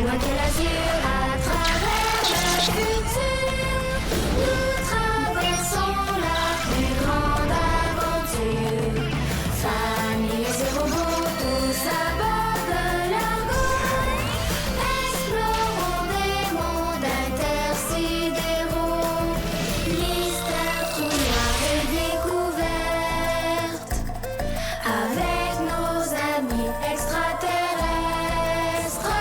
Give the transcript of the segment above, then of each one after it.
loin que l'azur, à travers le futur, nous traversons la plus grande aventure. Familles et robots, tous à bord de l'argot, explorons des mondes intersidéraux, mystères tout noirs et découvertes, avec nos amis extraterrestres.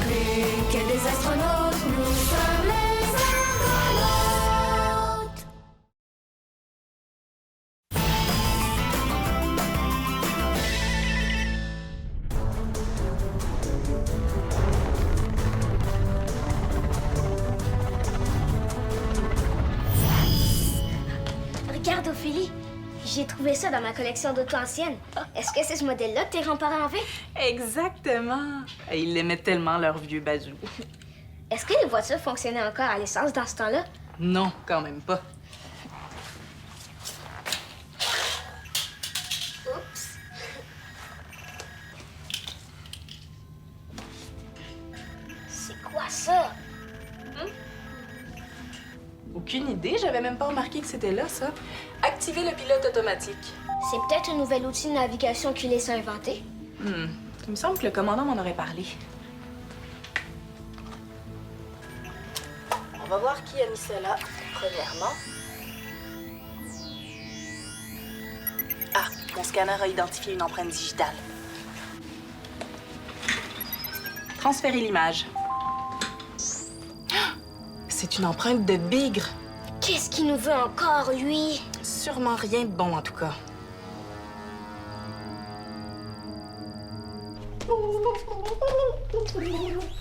Plus que des astronautes, nous sommes les argonautes. Regarde, Ophélie, j'ai trouvé ça dans ma collection d'autos anciennes. Est-ce que c'est ce modèle-là que tes grands-parents avaient? Exactement. Et ils aimaient tellement leur vieux bazou. Est-ce que les voitures fonctionnaient encore à l'essence dans ce temps-là? Non, quand même pas. Oups. C'est quoi ça? Aucune idée, j'avais même pas remarqué que c'était là, ça. Activer le pilote automatique. C'est peut-être un nouvel outil de navigation qu'il s'est inventé. Il me semble que le commandant m'en aurait parlé. On va voir qui a mis ça là, premièrement. Ah, mon scanner a identifié une empreinte digitale. Transférer l'image. Ah! C'est une empreinte de bigre. Qu'est-ce qu'il nous veut encore, lui? Sûrement rien de bon, en tout cas.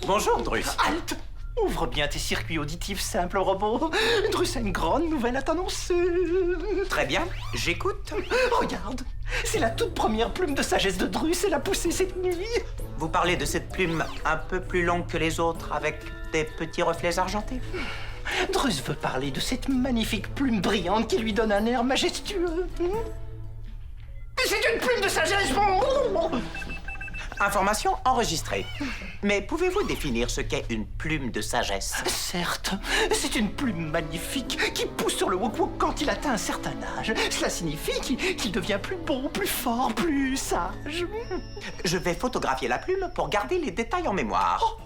Bonjour, Drus. Halte! Ouvre bien tes circuits auditifs, simple robot. Drus a une grande nouvelle à t'annoncer. Très bien, j'écoute. Regarde, c'est la toute première plume de sagesse de Drus. Elle a poussé cette nuit. Vous parlez de cette plume un peu plus longue que les autres, avec des petits reflets argentés? Drus veut parler de cette magnifique plume brillante qui lui donne un air majestueux. C'est une plume de sagesse, bon. Information enregistrée. Mais pouvez-vous définir ce qu'est une plume de sagesse? Certes, c'est une plume magnifique qui pousse sur le wok-wok quand il atteint un certain âge. Cela signifie qu'il devient plus beau, plus fort, plus sage. Je vais photographier la plume pour garder les détails en mémoire.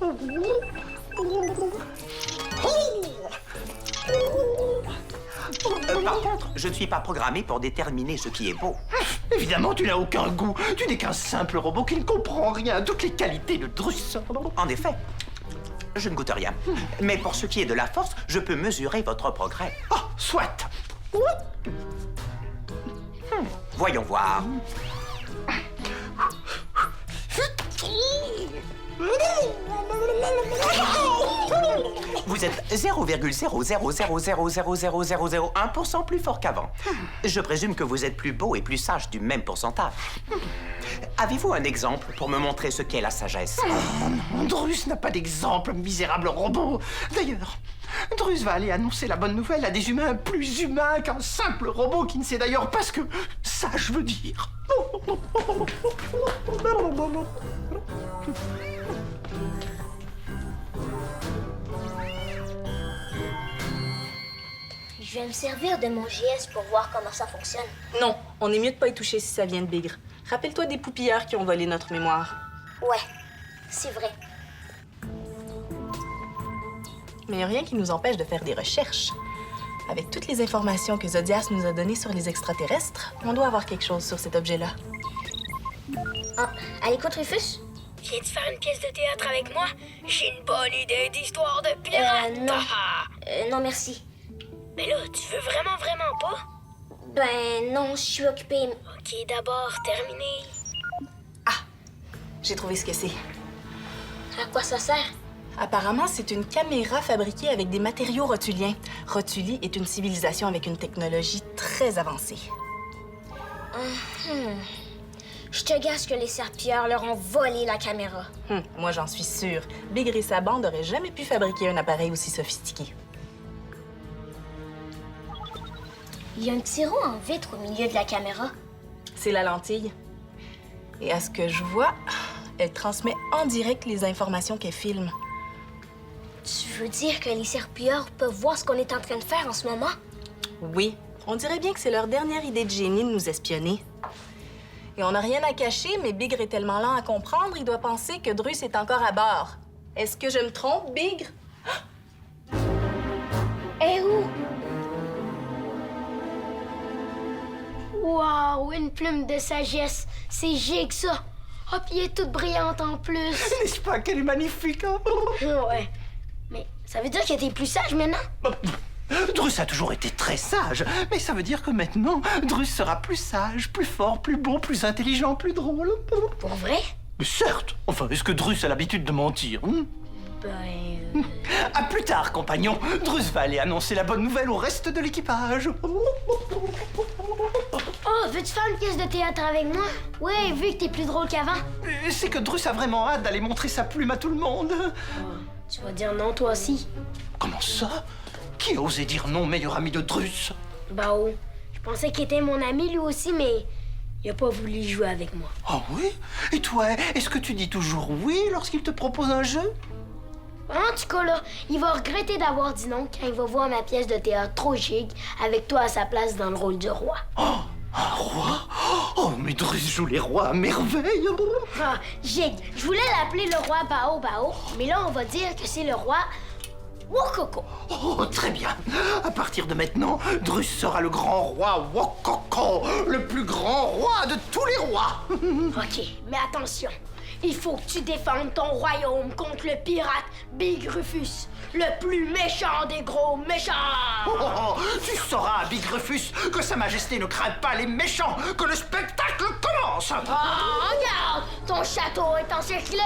Par contre, je ne suis pas programmé pour déterminer ce qui est beau. Évidemment, tu n'as aucun goût. Tu n'es qu'un simple robot qui ne comprend rien. Toutes les qualités de Drus. En effet, je ne goûte rien. Mais pour ce qui est de la force, je peux mesurer votre progrès. Oh, soit. Voyons voir. Vous êtes 0,000000001% plus fort qu'avant. Je présume que vous êtes plus beau et plus sage du même pourcentage. Avez-vous un exemple pour me montrer ce qu'est la sagesse? Oh non, Drus n'a pas d'exemple, misérable robot. D'ailleurs, Drus va aller annoncer la bonne nouvelle à des humains plus humains qu'un simple robot qui ne sait d'ailleurs pas ce que sage veut dire. Je vais me servir de mon GS pour voir comment ça fonctionne. Non, on est mieux de pas y toucher si ça vient de bigre. Rappelle-toi des poupillards qui ont volé notre mémoire. Ouais, c'est vrai. Mais il n'y a rien qui nous empêche de faire des recherches. Avec toutes les informations que Zodias nous a données sur les extraterrestres, on doit avoir quelque chose sur cet objet-là. Ah, à l'écoute, Rufus? Viens-tu faire une pièce de théâtre avec moi? J'ai une bonne idée d'histoire de pirate! Non. Ah! Non, merci. Mais là, tu veux vraiment pas? Ben non, je suis occupée. Ok, d'abord, terminé. J'ai trouvé ce que c'est. À quoi ça sert? Apparemment, c'est une caméra fabriquée avec des matériaux rotuliens. Rotuli est une civilisation avec une technologie très avancée. Je te gâche que les serpilleurs leur ont volé la caméra. Moi, j'en suis sûre. Bigre et sa bande n'auraient jamais pu fabriquer un appareil aussi sophistiqué. Il y a un petit rond en vitre au milieu de la caméra. C'est la lentille. Et à ce que je vois, Elle transmet en direct les informations qu'elle filme. Tu veux dire que les serpilleurs peuvent voir ce qu'on est en train de faire en ce moment? Oui, on dirait bien que c'est leur dernière idée de génie de nous espionner. Et on n'a rien à cacher, mais Bigre est tellement lent à comprendre, il doit penser que Drus est encore à bord. Est-ce que je me trompe, Bigre? Et où? Wow, une plume de sagesse. C'est gigue, ça. Oh, puis elle est toute brillante en plus. N'est-ce pas qu'elle est magnifique, hein? Ouais. Mais ça veut dire que t'es plus sage maintenant? Drus a toujours été très sage, mais ça veut dire que maintenant, Drus sera plus sage, plus fort, plus beau, plus intelligent, plus drôle. Pour vrai? Mais certes. Enfin, est-ce que Drus a l'habitude de mentir? Ben... À plus tard, compagnon. Drus va aller annoncer la bonne nouvelle au reste de l'équipage. Oh, veux-tu faire une pièce de théâtre avec moi? Ouais, vu que t'es plus drôle qu'avant. C'est que Drus a vraiment hâte d'aller montrer sa plume à tout le monde. Tu vas dire non, toi aussi? Comment ça? Qui a osé dire non, meilleur ami de Drus? Bah oh, je pensais qu'il était mon ami lui aussi, mais il a pas voulu jouer avec moi. Ah oui? Et toi, est-ce que tu dis toujours oui lorsqu'il te propose un jeu? En tout cas, là, il va regretter d'avoir dit non quand il va voir ma pièce de théâtre trop chic avec toi à sa place dans le rôle du roi. Oh, un roi? Oh, mais Drus joue les rois à merveille. Ah, Jig, je voulais l'appeler le roi Bao Bao, mais là, on va dire que c'est le roi Wokoko. Oh, très bien. À partir de maintenant, Drus sera le grand roi Wokoko, le plus grand roi de tous les rois. OK, mais attention. Il faut que tu défendes ton royaume contre le pirate Big Rufus, le plus méchant des gros méchants! Oh, tu sauras, Big Rufus, que Sa Majesté ne craint pas les méchants, que le spectacle commence! Regarde! Ton château est encerclé!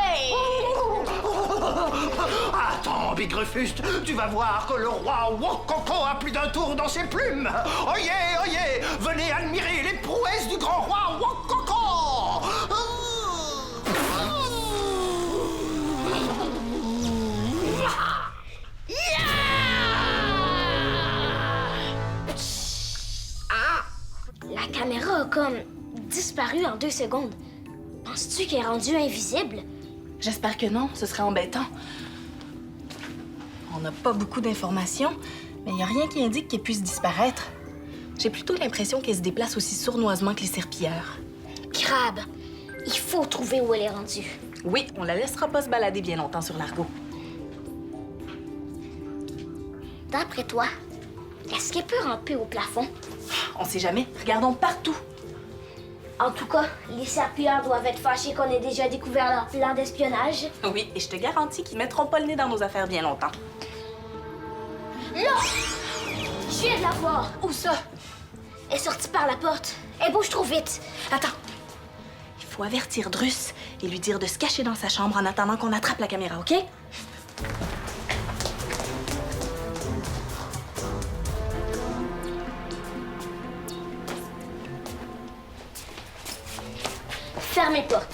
Attends, Big Rufus, tu vas voir que le roi Wokoko a plus d'un tour dans ses plumes! Oyez, oyez! Venez admirer les prouesses du grand roi Wokoko! La caméra a comme disparu en 2 secondes. Penses-tu qu'elle est rendue invisible? J'espère que non, ce serait embêtant. On n'a pas beaucoup d'informations, mais il n'y a rien qui indique qu'elle puisse disparaître. J'ai plutôt l'impression qu'elle se déplace aussi sournoisement que les serpilleurs. Crabe, il faut trouver où elle est rendue. Oui, on la laissera pas se balader bien longtemps sur l'argot. D'après toi, est-ce qu'elle peut ramper au plafond? On sait jamais. Regardons partout. En tout cas, les serpilleurs doivent être fâchés qu'on ait déjà découvert leur plan d'espionnage. Oui, et je te garantis qu'ils mettront pas le nez dans nos affaires bien longtemps. Là! Je viens de la voir. Où ça? Elle est sortie par la porte. Elle bouge trop vite. Attends. Il faut avertir Drus et lui dire de se cacher dans sa chambre en attendant qu'on attrape la caméra, OK? Ferme les portes.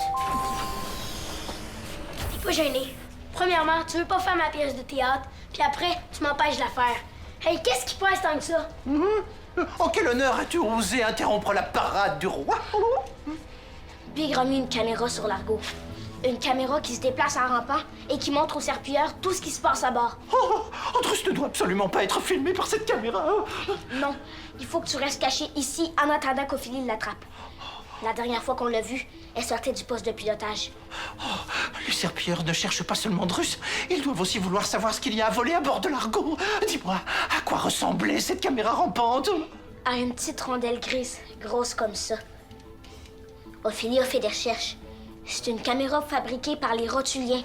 T'es pas gêné. Premièrement, tu veux pas faire ma pièce de théâtre, puis après, tu m'empêches de la faire. Hey, qu'est-ce qui passe tant que ça? En quel honneur as-tu osé interrompre la parade du roi? Big a mis une caméra sur l'argot. Une caméra qui se déplace en rampant et qui montre aux serpilleurs tout ce qui se passe à bord. Drus ne doit absolument pas être filmé par cette caméra. Non, il faut que tu restes caché ici en attendant qu'Ophélie l'attrape. La dernière fois qu'on l'a vue, elle sortait du poste de pilotage. Les serpilleurs ne cherchent pas seulement Drus, ils doivent aussi vouloir savoir ce qu'il y a à voler à bord de l'argot. Dis-moi, à quoi ressemblait cette caméra rampante? À une petite rondelle grise, grosse comme ça. Ophélie a fait des recherches. C'est une caméra fabriquée par les rotuliens.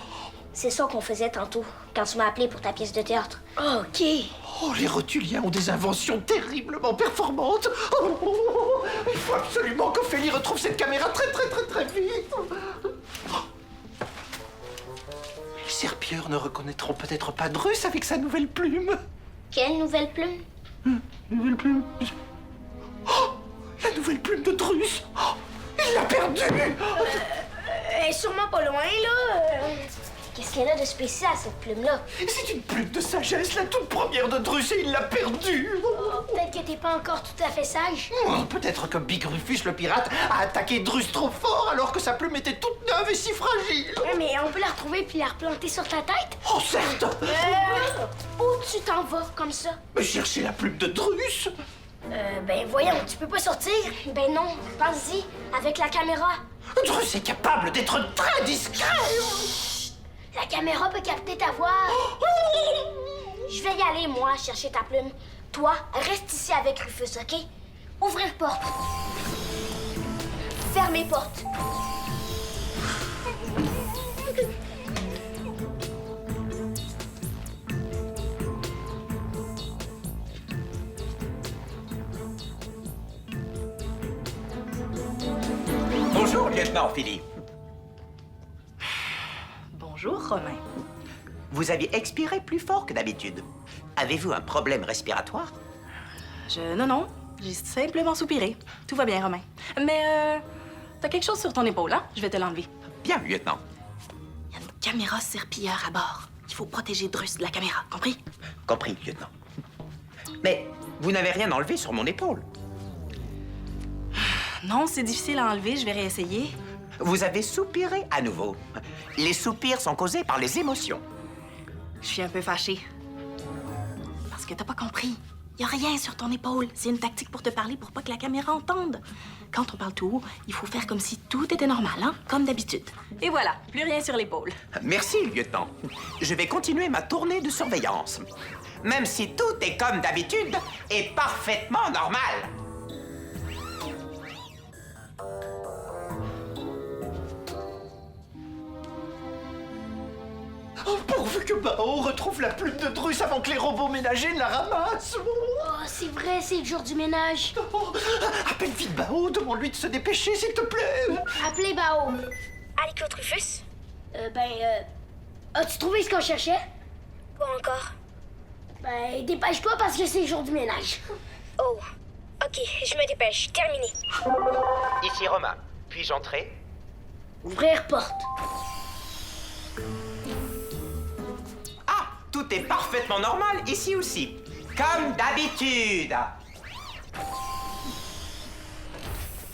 C'est ça qu'on faisait tantôt, quand tu m'as appelé pour ta pièce de théâtre. OK. Oh, les rotuliens ont des inventions terriblement performantes. Il faut absolument qu'Ophélie retrouve cette caméra très vite. Les serpilleurs ne reconnaîtront peut-être pas Drus avec sa nouvelle plume. Quelle nouvelle plume? Nouvelle plume? Oh, la nouvelle plume de Drus. Oh, il l'a perdue. Elle est sûrement pas loin, là. Qu'est-ce qu'elle a de spécial, cette plume-là? C'est une plume de sagesse, la toute première de Drus, et il l'a perdue. Oh, peut-être que t'es pas encore tout à fait sage. Peut-être que Big Rufus le pirate a attaqué Drus trop fort alors que sa plume était toute neuve et si fragile. Ouais, mais on peut la retrouver puis la replanter sur ta tête. Oh, certes. Où tu t'en vas, comme ça? Mais chercher la plume de Drus. Ben voyons, tu peux pas sortir. Ben non, pense-y, avec la caméra. Drus est capable d'être très discret. La caméra peut capter ta voix. Je vais y aller, moi, chercher ta plume. Toi, reste ici avec Rufus, OK? Ouvrir porte. Fermer porte. Bonjour, lieutenant Philly. Bonjour, Romain. Vous aviez expiré plus fort que d'habitude. Avez-vous un problème respiratoire? Non, j'ai simplement soupiré. Tout va bien, Romain. Mais, t'as quelque chose sur ton épaule, hein? Je vais te l'enlever. Bien, lieutenant. Il y a une caméra serpilleur à bord. Il faut protéger Drus de la caméra, compris? Compris, lieutenant. Mais vous n'avez rien enlevé sur mon épaule. Non, c'est difficile à enlever, je vais réessayer. Vous avez soupiré à nouveau. Les soupirs sont causés par les émotions. Je suis un peu fâchée. Parce que t'as pas compris. Y a rien sur ton épaule. C'est une tactique pour te parler pour pas que la caméra entende. Quand on parle tout haut, il faut faire comme si tout était normal, hein? Comme d'habitude. Et voilà, plus rien sur l'épaule. Merci, lieutenant. Je vais continuer ma tournée de surveillance. Même si tout est comme d'habitude et parfaitement normal. Oh, pourvu que Bao retrouve la plume de Drus avant que les robots ménagers ne la ramassent. Oh, c'est vrai, c'est le jour du ménage. Oh, appelle vite Bao, demande-lui de se dépêcher, s'il te plaît. Appelez Bao. À l'écoute, Rufus? As-tu trouvé ce qu'on cherchait? Pas encore. Ben, dépêche-toi parce que c'est le jour du ménage. Oh, ok, je me dépêche. Terminé. Ici Romain. Puis-je entrer? Ouvrir porte. Ah, tout est parfaitement normal ici aussi. Comme d'habitude.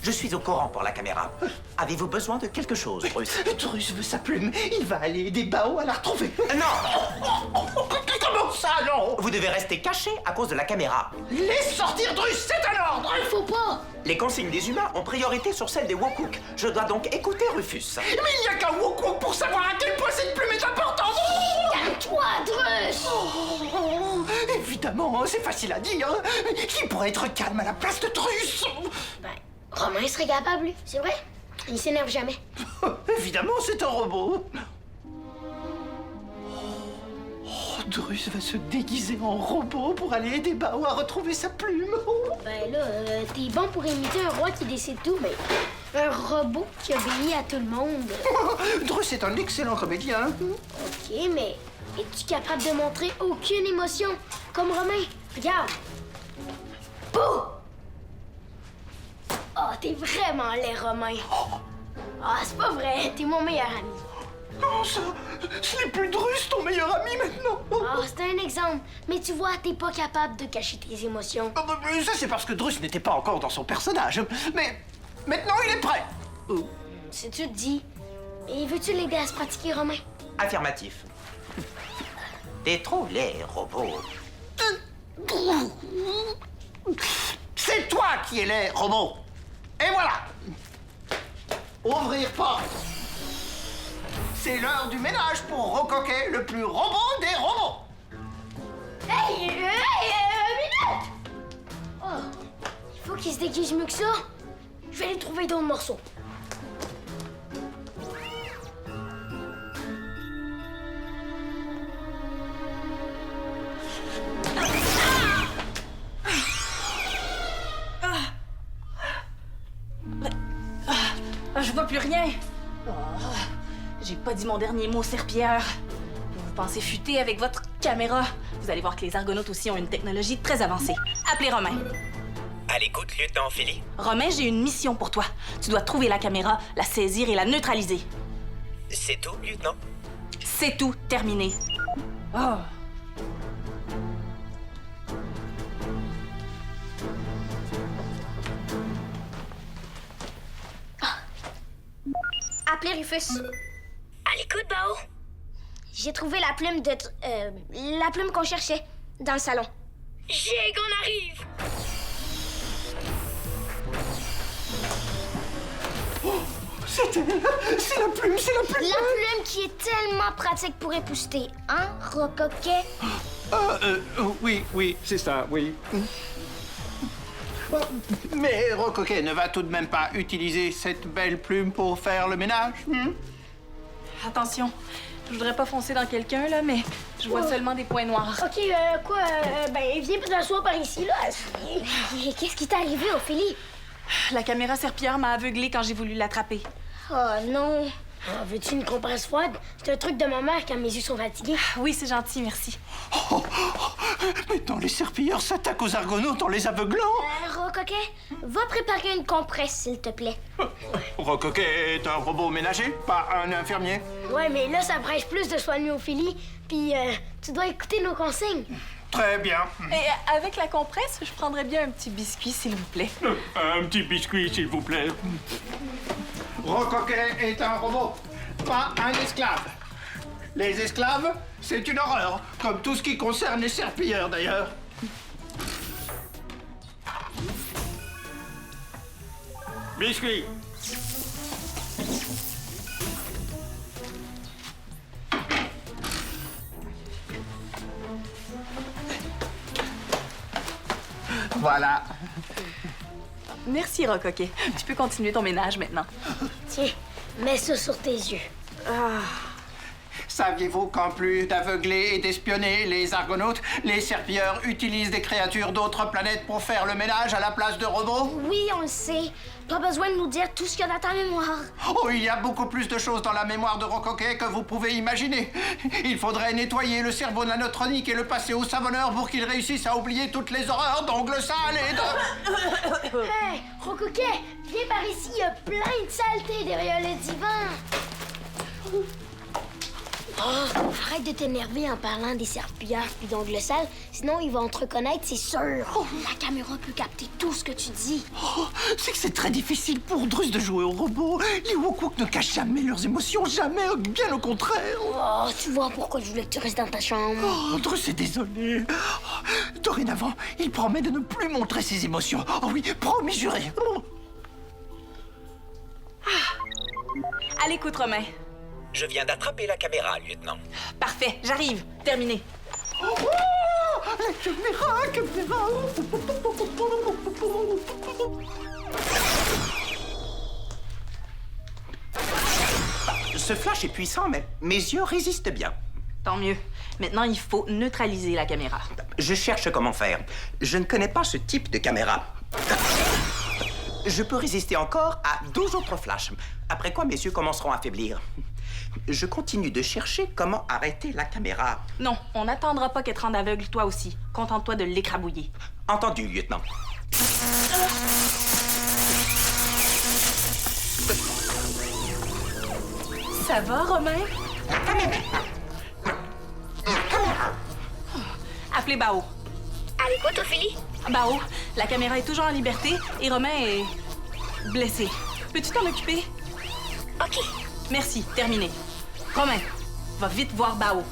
Je suis au courant pour la caméra. Avez-vous besoin de quelque chose, Drus? Drus veut sa plume. Il va aller aider Bao à la retrouver. Non! Comment ça, non? Vous devez rester caché à cause de la caméra. Laisse sortir Drus, c'est un ordre. Il faut pas. Les consignes des humains ont priorité sur celles des Wokooks. Je dois donc écouter Rufus. Mais il n'y a qu'un Wokwook pour savoir à quel point cette plume est importante. Calme-toi, Drus. Oh, évidemment, c'est facile à dire. Qui pourrait être calme à la place de Drus? Ben, Romain serait capable, lui. C'est vrai. Il s'énerve jamais. Évidemment, c'est un robot. Oh, Drus va se déguiser en robot pour aller aider Bao à retrouver sa plume. Ben là, t'es bon pour imiter un roi qui décide tout, mais un robot qui obéit à tout le monde. Drus est un excellent comédien. Ok, mais es-tu capable de montrer aucune émotion? Comme Romain. Regarde. Bouh! Oh, t'es vraiment laid, Romain. Ah, c'est pas vrai. T'es mon meilleur ami. Oh, ça, ce n'est plus Drus, ton meilleur ami maintenant. Ah, c'est un exemple. Mais tu vois, t'es pas capable de cacher tes émotions. Ça, c'est parce que Drus n'était pas encore dans son personnage. Mais maintenant, il est prêt. Si tu te dis. Et veux-tu l'aider à se pratiquer, Romain? Affirmatif. T'es trop laid, robot. C'est toi qui es laid, robot. Et voilà. Ouvrir porte. C'est l'heure du ménage pour Rocoquet, le plus robot des robots. Hey, minute! Oh, il faut qu'il se déguise mieux que ça. Je vais aller trouver d'autres morceaux. Je vois plus rien. Oh, j'ai pas dit mon dernier mot, serpilleur. Vous pensez futer avec votre caméra? Vous allez voir que les Argonautes aussi ont une technologie très avancée. Appelez Romain. À l'écoute, lieutenant Philly. Romain, j'ai une mission pour toi. Tu dois trouver la caméra, la saisir et la neutraliser. C'est tout, lieutenant? C'est tout, terminé. Oh. Appelez Rufus. À l'écoute, Bao. J'ai trouvé la plume de... la plume qu'on cherchait dans le salon. J'ai qu'on arrive. C'est elle! C'est la plume, c'est la plume! La plume qui est tellement pratique pour épousseter, hein, Rocoquet? Oui, c'est ça, oui. Mais Rocoquet ne va tout de même pas utiliser cette belle plume pour faire le ménage, Attention, je voudrais pas foncer dans quelqu'un, là, mais je vois seulement des points noirs. OK, ben, viens pour t'asseoir par ici, là. Et qu'est-ce qui t'est arrivé, Ophélie? La caméra serpillière m'a aveuglée quand j'ai voulu l'attraper. Oh non! Ah, veux-tu une compresse froide? C'est un truc de ma mère quand mes yeux sont fatigués. Oui, c'est gentil, merci. Maintenant, les serpilleurs s'attaquent aux argonautes en les aveuglant! Rocoquet, va préparer une compresse, s'il te plaît. Rocoquet est un robot ménager, pas un infirmier. Ouais, mais là, ça prêche plus de soigner Ophélie. Puis, tu dois écouter nos consignes. Très bien. Et avec la compresse, je prendrais bien un petit biscuit, s'il vous plaît. Un petit biscuit, s'il vous plaît. Rocoquet est un robot, pas un esclave. Les esclaves, c'est une horreur, comme tout ce qui concerne les serpilleurs, d'ailleurs. Biscuit. Voilà. Merci, Rocoquet. Tu peux continuer ton ménage maintenant. Tiens, mets ça sur tes yeux. Saviez-vous qu'en plus d'aveugler et d'espionner les argonautes, les serpilleurs utilisent des créatures d'autres planètes pour faire le ménage à la place de robots? Oui, on le sait. Pas besoin de nous dire tout ce qu'il y a dans ta mémoire. Oh, il y a beaucoup plus de choses dans la mémoire de Rocoquet que vous pouvez imaginer. Il faudrait nettoyer le cerveau nanotronique et le passer au savonneur pour qu'il réussisse à oublier toutes les horreurs d'ongles sales et de... Hey, Rocoquet, viens par ici, il y a plein de saletés derrière le divan. Oh, arrête de t'énerver en parlant des serpillères puis d'ongles sales, sinon ils vont te reconnaître, c'est sûr. Oh, la caméra peut capter tout ce que tu dis. Oh, c'est que c'est très difficile pour Drus de jouer au robot. Les Wookwook ne cachent jamais leurs émotions, jamais, bien au contraire. Oh, tu vois pourquoi je voulais que tu restes dans ta chambre. Oh, Drus est désolé. Oh, dorénavant, il promet de ne plus montrer ses émotions. Oh oui, promis, juré. Oh. À l'écoute, Romain. Je viens d'attraper la caméra, lieutenant. Parfait, j'arrive. Terminé. Oh, la caméra. Ce flash est puissant, mais mes yeux résistent bien. Tant mieux. Maintenant, il faut neutraliser la caméra. Je cherche comment faire. Je ne connais pas ce type de caméra. Je peux résister encore à 12 autres flashs, après quoi mes yeux commenceront à faiblir. Je continue de chercher comment arrêter la caméra. Non, on n'attendra pas qu'elle te rende aveugle, toi aussi. Contente-toi de l'écrabouiller. Entendu, lieutenant. Ça va, Romain? Appelez Bao. À l'écoute, Ophélie. Bao, la caméra est toujours en liberté et Romain est blessé. Peux-tu t'en occuper? OK. Merci, terminé. Romain, va vite voir Bao.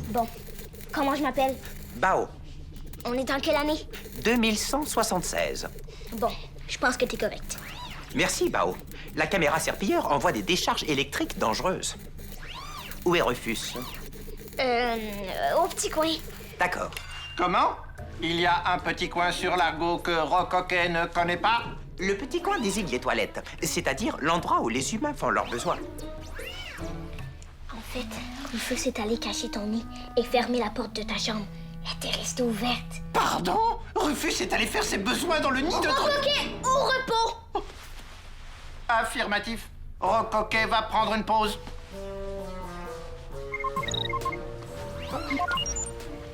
Bon, comment je m'appelle? Bao, On est en quelle année? 2176. Bon, je pense que t'es correct. Merci, Bao. La caméra serpilleur envoie des décharges électriques dangereuses. Où est Rufus? Au petit coin. D'accord. Comment? Il y a un petit coin sur l'argot que Rocoquet ne connaît pas? Le petit coin désigne les toilettes, c'est-à-dire l'endroit où les humains font leurs besoins. En fait, Rufus est allé cacher ton nid et fermer la porte de ta chambre. Elle était restée ouverte. Pardon? Rufus est allé faire ses besoins dans le nid de... Ok, au repos! Affirmatif. Rocoquet va prendre une pause.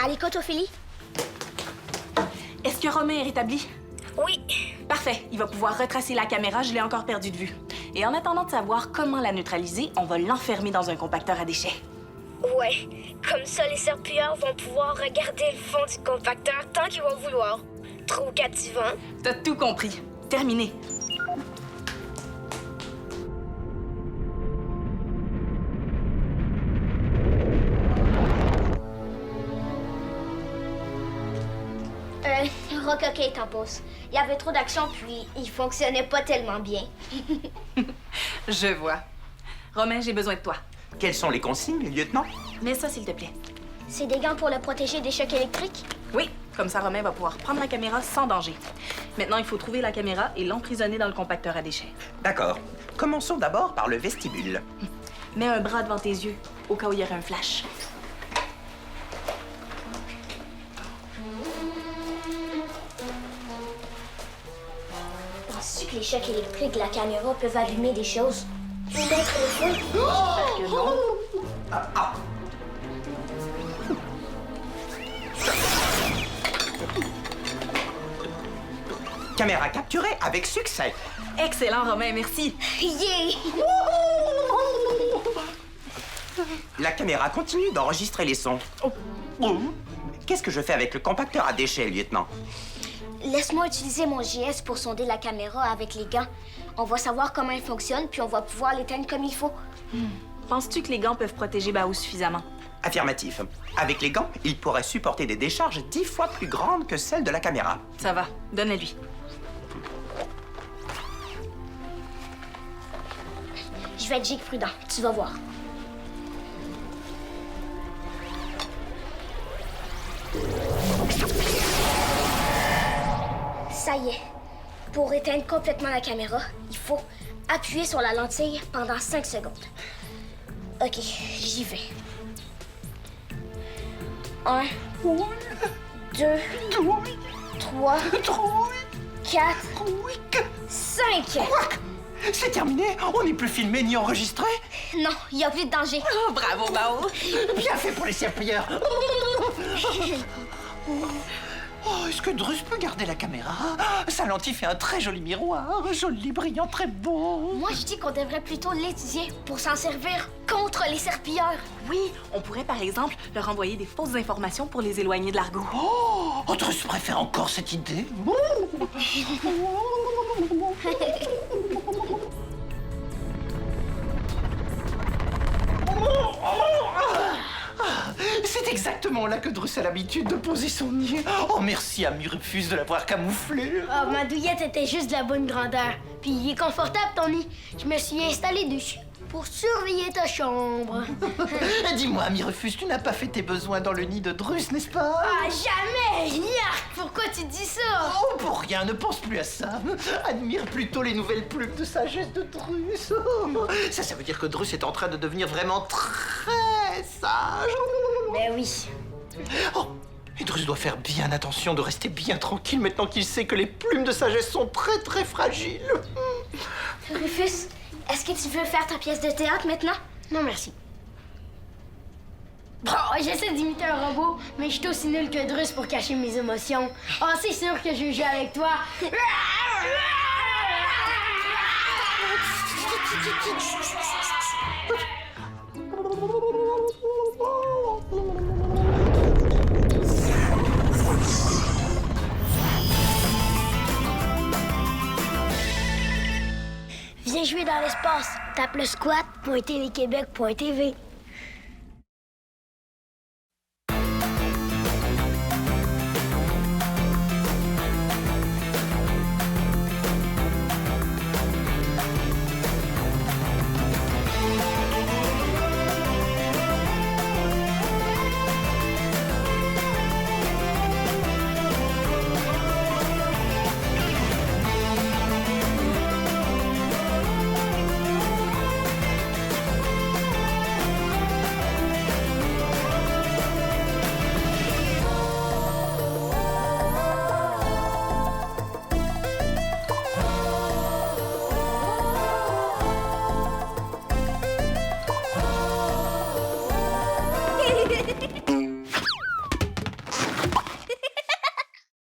À l'écoute, Ophélie? Est-ce que Romain est rétabli? Oui. Parfait. Il va pouvoir retracer la caméra, je l'ai encore perdu de vue. Et en attendant de savoir comment la neutraliser, on va l'enfermer dans un compacteur à déchets. Ouais. Comme ça, les serpilleurs vont pouvoir regarder le fond du compacteur tant qu'ils vont vouloir. Trop captivant. T'as tout compris. Terminé. Rocoquet est en pause. Il y avait trop d'action, puis il fonctionnait pas tellement bien. Je vois. Romain, j'ai besoin de toi. Quelles sont les consignes, lieutenant? Mets ça, s'il te plaît. C'est des gants pour le protéger des chocs électriques? Oui, comme ça, Romain va pouvoir prendre la caméra sans danger. Maintenant, il faut trouver la caméra et l'emprisonner dans le compacteur à déchets. D'accord. Commençons d'abord par le vestibule. Mets un bras devant tes yeux, au cas où il y aurait un flash. Penses-tu que les chocs électriques de la caméra peuvent allumer des choses? Peut-être le feu? J'espère que non. Caméra capturée avec succès. Excellent, Romain, merci. Yeah! La caméra continue d'enregistrer les sons. Oh. Qu'est-ce que je fais avec le compacteur à déchets, lieutenant? Laisse-moi utiliser mon GS pour sonder la caméra avec les gants. On va savoir comment il fonctionne, puis on va pouvoir l'éteindre comme il faut. Penses-tu que les gants peuvent protéger Bao suffisamment? Affirmatif. Avec les gants, il pourrait supporter des décharges 10 fois plus grandes que celles de la caméra. Ça va, donne-le-lui. Je vais être giga prudent, tu vas voir. Ça y est. Pour éteindre complètement la caméra, il faut appuyer sur la lentille pendant 5 secondes. OK, j'y vais. 1, 2, 3, 4, 5. C'est terminé? On n'est plus filmé ni enregistré? Non, il n'y a plus de danger. Oh, bravo, Bao! Bien fait pour les serpilleurs. Oh, est-ce que Drus peut garder la caméra? Sa lentille fait un très joli miroir. Joli, brillant, très beau. Moi, je dis qu'on devrait plutôt l'étudier pour s'en servir contre les serpilleurs. Oui, on pourrait par exemple leur envoyer des fausses informations pour les éloigner de l'argot. Oh, Drus préfère encore cette idée. C'est exactement là que Drus a l'habitude de poser son nid. Oh, merci à Murupus de l'avoir camouflé. Ah, ma douillette était juste de la bonne grandeur. Puis il est confortable, ton nid. Je me suis installée dessus pour surveiller ta chambre. Dis-moi, Murupus, tu n'as pas fait tes besoins dans le nid de Drus, n'est-ce pas? Ah, jamais! Yark! Pourquoi tu dis ça? Oh, pour rien, ne pense plus à ça. Admire plutôt les nouvelles plumes de sagesse de Drus. Oh, ça veut dire que Drus est en train de devenir vraiment très sage. Ben oui. Oh, et Drus doit faire bien attention de rester bien tranquille maintenant qu'il sait que les plumes de sagesse sont très très fragiles. Rufus, est-ce que tu veux faire ta pièce de théâtre maintenant? Non, merci. Bon, j'essaie d'imiter un robot, mais je suis aussi nul que Drus pour cacher mes émotions. Ah, c'est sûr que je vais jouer avec toi. Viens jouer dans l'espace. Tape le squat.téléquebec.tv.